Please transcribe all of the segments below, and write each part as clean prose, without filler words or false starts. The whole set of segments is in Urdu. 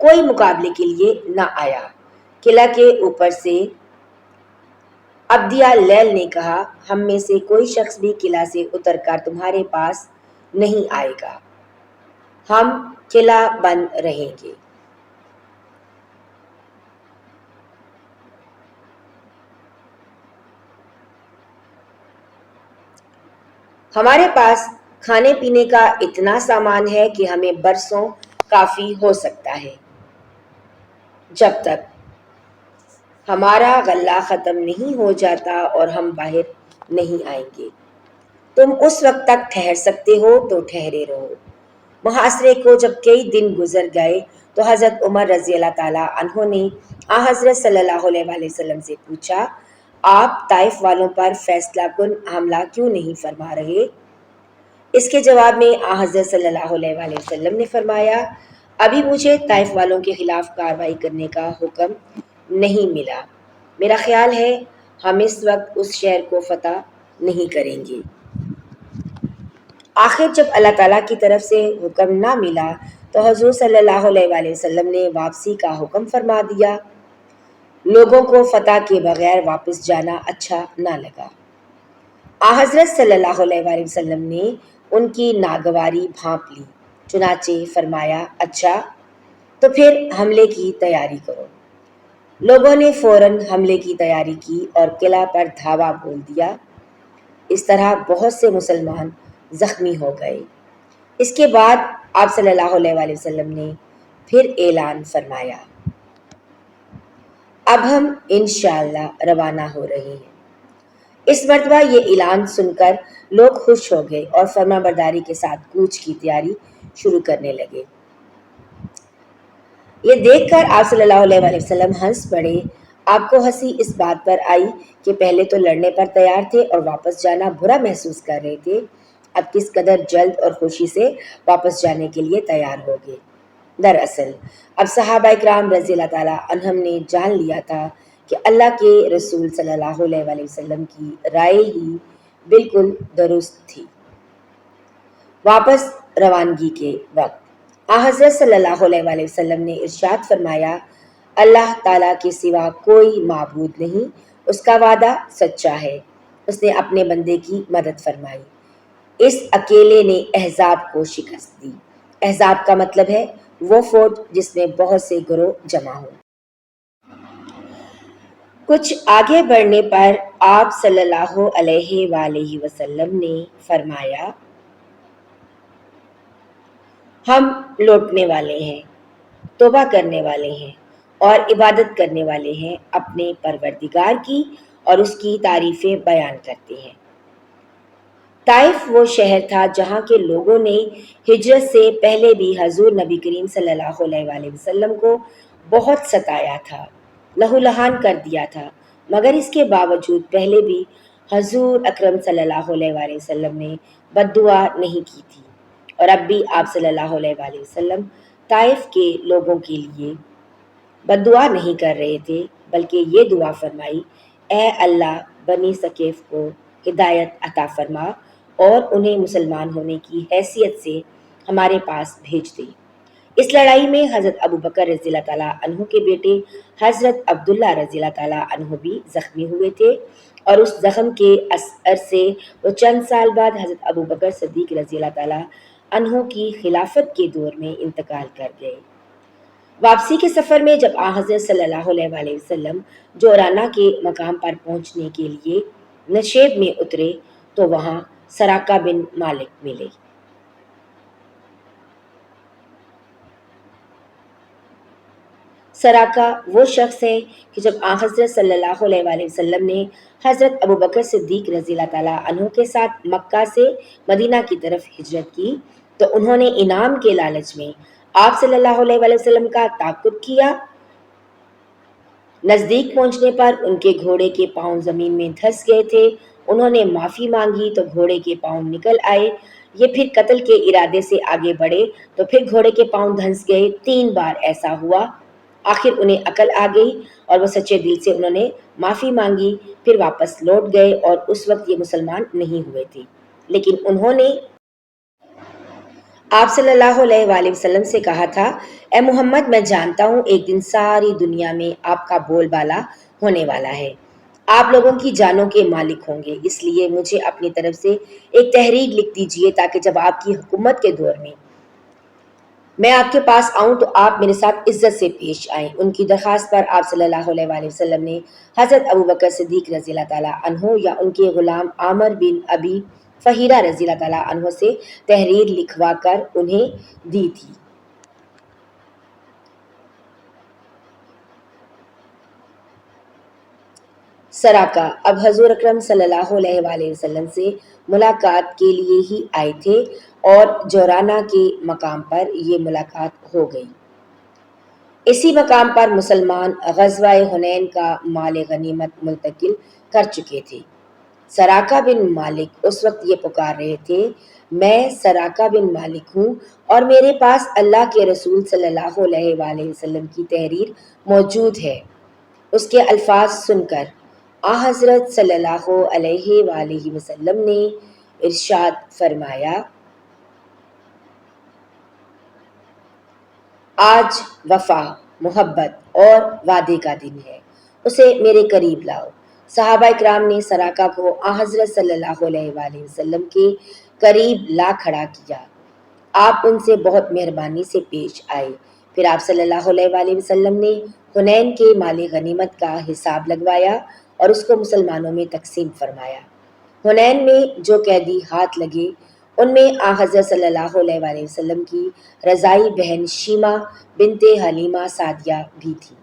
کوئی مقابلے کے لیے نہ آیا۔ قلعہ کے اوپر سے عبدیہ لیل نے کہا، ہم میں سے کوئی شخص بھی قلعہ سے اتر کر تمہارے پاس نہیں آئے گا، ہم قلعہ بند رہیں گے۔ ہمارے پاس کھانے پینے کا اتنا سامان ہے کہ ہمیں برسوں کافی ہو سکتا ہے۔ جب تک ہمارا غلہ ختم نہیں ہو جاتا اور ہم باہر نہیں آئیں گے، تم اس وقت تک ٹھہر سکتے ہو تو ٹھہرے رہو۔ محاصرے کو جب کئی دن گزر گئے تو حضرت عمر رضی اللہ تعالیٰ عنہ نے حضرت صلی اللہ علیہ وآلہ وسلم سے پوچھا، آپ طائف والوں پر فیصلہ کن حملہ کیوں نہیں فرما رہے؟ اس کے جواب میں حضرت صلی اللہ علیہ وآلہ وسلم نے فرمایا، ابھی مجھے طائف والوں کے خلاف کارروائی کرنے کا حکم نہیں ملا، میرا خیال ہے ہم اس وقت اس شہر کو فتح نہیں کریں گے۔ آخر جب اللہ تعالیٰ کی طرف سے حکم نہ ملا تو حضور صلی اللہ علیہ وآلہ وسلم نے واپسی کا حکم فرما دیا۔ لوگوں کو فتح کے بغیر واپس جانا اچھا نہ لگا۔ حضرت صلی اللہ علیہ وآلہ وسلم نے ان کی ناگواری بھانپ لی، چنانچہ فرمایا، اچھا تو پھر حملے کی تیاری کرو۔ لوگوں نے فوراً حملے کی تیاری کی اور قلعہ پر دھاوا بول دیا۔ اس طرح بہت سے مسلمان زخمی ہو گئے۔ اس کے بعد آپ صلی اللہ علیہ وآلہ وسلم نے پھر اعلان فرمایا، اب ہم انشاءاللہ روانہ ہو رہے ہیں۔ اس مرتبہ یہ اعلان سن کر لوگ خوش ہو گئے اور فرما برداری کے ساتھ کوچ کی تیاری شروع کرنے لگے۔ یہ دیکھ کر آپ صلی اللہ علیہ وآلہ وسلم ہنس پڑے۔ آپ کو ہنسی اس بات پر آئی کہ پہلے تو لڑنے پر تیار تھے اور واپس جانا برا محسوس کر رہے تھے، اب کس قدر جلد اور خوشی سے واپس جانے کے لیے تیار ہو گئے۔ دراصل اب صحابہ اکرام رضی اللہ تعالیٰ عنہم نے جان لیا تھا کہ اللہ کے رسول صلی اللہ علیہ وآلہ وسلم کی رائے ہی بالکل درست تھی۔ واپس روانگی کے وقت حضرت صلی اللہ علیہ وآلہ وسلم نے ارشاد فرمایا، اللہ تعالیٰ کے سوا کوئی معبود نہیں، اس کا وعدہ سچا ہے، اس نے اپنے بندے کی مدد فرمائی، اس اکیلے نے احزاب کو شکست دی۔ احزاب کا مطلب ہے وہ فوج جس میں بہت سے گروہ جمع ہوں۔ کچھ آگے بڑھنے پر آپ صلی اللہ علیہ وآلہ وسلم نے فرمایا، ہم لوٹنے والے ہیں، توبہ کرنے والے ہیں اور عبادت کرنے والے ہیں، اپنے پروردگار کی اور اس کی تعریفیں بیان کرتے ہیں۔ طائف وہ شہر تھا جہاں کے لوگوں نے ہجرت سے پہلے بھی حضور نبی کریم صلی اللہ علیہ وآلہ وسلم کو بہت ستایا تھا، لہو لہان کر دیا تھا، مگر اس کے باوجود پہلے بھی حضور اکرم صلی اللہ علیہ وآلہ وسلم نے بد دعا نہیں کی تھی، اور اب بھی آپ صلی اللہ علیہ وآلہ وسلم طائف کے لوگوں کے لیے بد دعا نہیں کر رہے تھے، بلکہ یہ دعا فرمائی، اے اللہ بنی ثقیف کو ہدایت عطا فرما اور انہیں مسلمان ہونے کی حیثیت سے ہمارے پاس بھیج دے۔ اس لڑائی میں حضرت ابو بکر رضی اللہ تعالیٰ عنہ کے بیٹے حضرت عبداللہ رضی اللہ تعالیٰ عنہ بھی زخمی ہوئے تھے، اور اس زخم کے اثر سے وہ چند سال بعد حضرت ابو بکر صدیق رضی اللہ تعالیٰ عنہ کی خلافت کے دور میں انتقال کر گئے۔ واپسی کے سفر میں جب حضرت صلی اللہ علیہ وآلہ وسلم جورانہ کے مقام پر پہنچنے کے لیے نشیب میں اترے تو وہاں سراقہ بن مالک ملے۔ سراقہ وہ شخص ہے کہ جب حضرت صلی اللہ علیہ وآلہ وسلم نے حضرت ابو بکر صدیق رضی اللہ تعالیٰ عنہ کے ساتھ مکہ سے مدینہ کی طرف ہجرت کی تو انہوں نے انعام کے لالچ میں آپ صلی اللہ علیہ وآلہ وسلم کا تعاقب کیا۔ نزدیک پہنچنے پر ان کے گھوڑے کے پاؤں زمین میں دھس گئے تھے، انہوں نے معافی مانگی تو گھوڑے کے پاؤں نکل آئے، یہ پھر قتل کے ارادے سے آگے بڑھے تو پھر گھوڑے کے پاؤں دھنس گئے، 3 بار ایسا ہوا۔ آخر انہیں عقل آ گئی اور وہ سچے دل سے انہوں نے معافی مانگی، پھر واپس لوٹ گئے، اور اس وقت یہ مسلمان نہیں ہوئے تھے، لیکن انہوں نے آپ صلی اللہ علیہ وآلہ وسلم سے کہا تھا، اے محمد، میں جانتا ہوں ایک دن ساری دنیا میں آپ کا بول بالا ہونے والا ہے، آپ لوگوں کی جانوں کے مالک ہوں گے، اس لیے مجھے اپنی طرف سے ایک تحریر لکھ دیجئے تاکہ جب آپ کی حکومت کے دور میں آپ کے پاس آؤں تو آپ میرے ساتھ عزت سے پیش آئیں۔ ان کی درخواست پر آپ صلی اللہ علیہ وآلہ وسلم نے حضرت ابوبکر صدیق رضی اللہ تعالیٰ عنہ یا ان کے غلام عامر بن ابی فہیرہ رضی اللہ تعالیٰ عنہ سے تحریر لکھوا کر انہیں دی تھی۔ سراقہ اب حضور اکرم صلی اللہ علیہ وآلہ وسلم سے ملاقات کے لیے ہی آئے تھے اور جورانہ کے مقام پر یہ ملاقات ہو گئی۔ اسی مقام پر مسلمان غزوہ حنین کا مال غنیمت منتقل کر چکے تھے۔ سراقہ بن مالک اس وقت یہ پکار رہے تھے، میں سراقہ بن مالک ہوں اور میرے پاس اللہ کے رسول صلی اللہ علیہ وآلہ وسلم کی تحریر موجود ہے۔ اس کے الفاظ سن کر حضرت صلی اللہ علیہ وآلہ وسلم نے ارشاد فرمایا، آج وفا، محبت اور وعدے کا دن ہے، اسے میرے قریب لاؤ۔ صحابہ اکرام نے سراقہ کو حضرت صلی اللہ علیہ وآلہ وسلم کے قریب لا کھڑا کیا۔ آپ ان سے بہت مہربانی سے پیش آئے۔ پھر آپ صلی اللہ علیہ وآلہ وسلم نے حنین کے مال غنیمت کا حساب لگوایا اور اس کو مسلمانوں میں تقسیم فرمایا۔ حنین میں جو قیدی ہاتھ لگے ان میں حضرت صلی اللہ علیہ وآلہ وسلم کی رضائی بہن شیمہ بنت حلیمہ سعدیہ بھی تھی،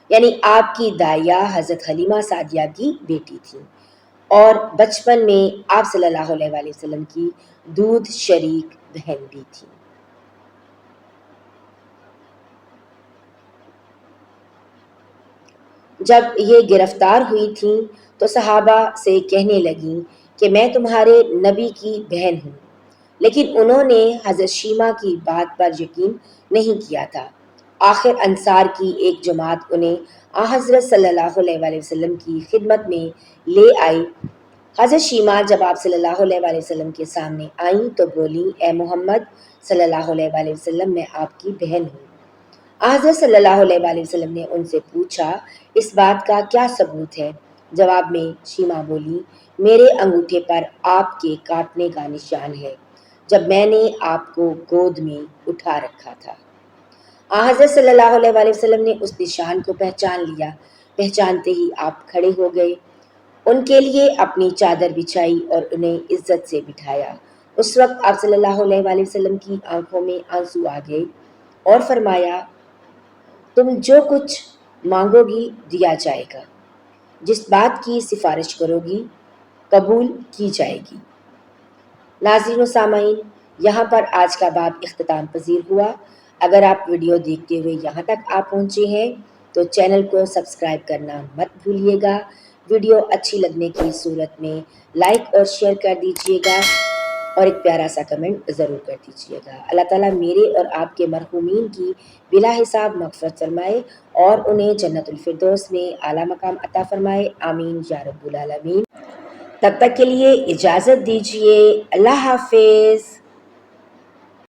یعنی آپ کی دائیہ حضرت حلیمہ سعدیہ کی بیٹی تھی، اور بچپن میں آپ صلی اللہ علیہ وآلہ وسلم کی دودھ شریک بہن بھی تھی۔ جب یہ گرفتار ہوئی تھیں تو صحابہ سے کہنے لگیں کہ میں تمہارے نبی کی بہن ہوں، لیکن انہوں نے حضرت شیمہ کی بات پر یقین نہیں کیا تھا۔ آخر انصار کی ایک جماعت انہیں حضرت صلی اللہ علیہ وآلہ وسلم کی خدمت میں لے آئی۔ حضرت شیمہ جب آپ صلی اللہ علیہ وآلہ وسلم کے سامنے آئیں تو بولیں، اے محمد صلی اللہ علیہ وآلہ وسلم، میں آپ کی بہن ہوں۔ حضرت صلی اللہ علیہ وآلہ وسلم نے ان سے پوچھا، اس بات کا کیا ثبوت ہے؟ جواب میں شیمہ بولی، میرے انگوٹھے پر آپ کے کاٹنے کا نشان ہے جب میں نے آپ کو گود میں اٹھا رکھا تھا۔ حضرت صلی اللہ علیہ وآلہ وسلم نے اس نشان کو پہچان لیا۔ پہچانتے ہی آپ کھڑے ہو گئے، ان کے لیے اپنی چادر بچھائی اور انہیں عزت سے بٹھایا۔ اس وقت آپ صلی اللہ علیہ وآلہ وسلم کی آنکھوں میں آنسو آ گئے اور فرمایا، تم جو کچھ مانگو گی دیا جائے گا، جس بات کی سفارش کرو گی قبول کی جائے گی۔ ناظرین و سامعین، یہاں پر آج کا باب اختتام پذیر ہوا۔ اگر آپ ویڈیو دیکھتے ہوئے یہاں تک آپ پہنچے ہیں تو چینل کو سبسکرائب کرنا مت بھولیے گا۔ ویڈیو اچھی لگنے کی صورت میں لائک اور شیئر کر دیجیے گا اور ایک پیارا سا کمنٹ ضرور کر دیجیے گا۔ اللہ تعالیٰ میرے اور آپ کے مرحومین کی بلا حساب مغفرت فرمائے اور انہیں جنت الفردوس میں اعلیٰ مقام عطا فرمائے، آمین یا رب العالمین۔ تب تک کے لیے اجازت دیجیے، اللہ حافظ۔